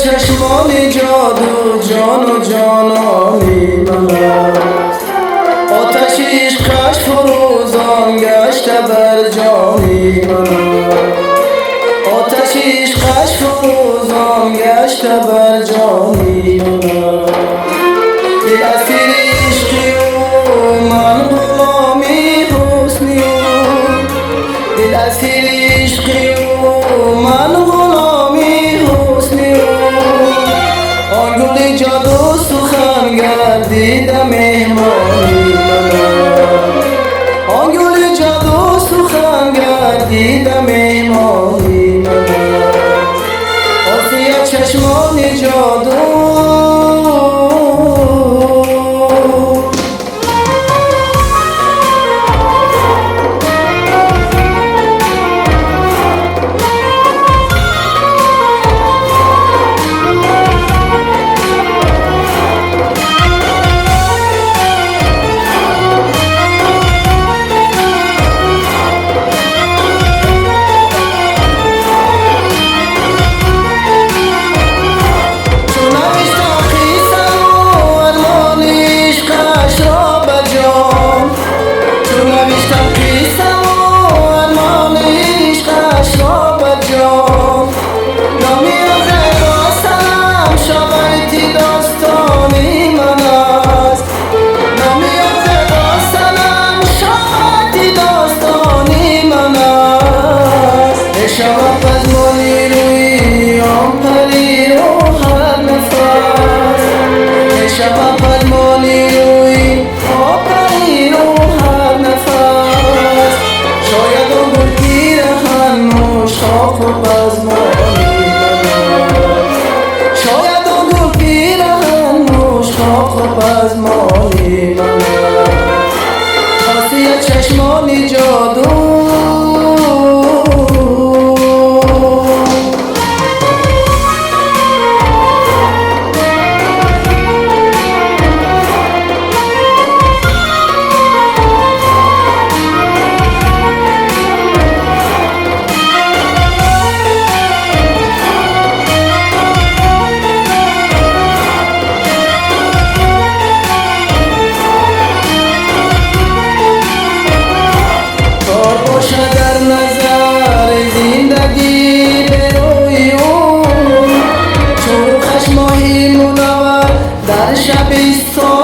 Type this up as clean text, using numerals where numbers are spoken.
چشمان جادو جان و جانانی من آتش عشقش فروزان گشته بر جانی من آتش عشقش فروزان گشته بر جانی من دل اسیر عشقی و من غلامی حسنی و دل اسیر عشقی و من غلامی حسنی آن گل جادو سخن گردیده مهمانی من آن گل جادو سخن گردیده مهمانی من آسیه چشمان جادو شب از مالی روی آن پری رو هر نفس شب از مالی روی آن پری رو هر نفس شاید اون گل هنوز شاخ و بزمانی شاید اون گل هنوز شاخ و بزمانی خاصیت چشمانی جادو در نظر زندگی بروی اون چون خشماهی منور در شبستان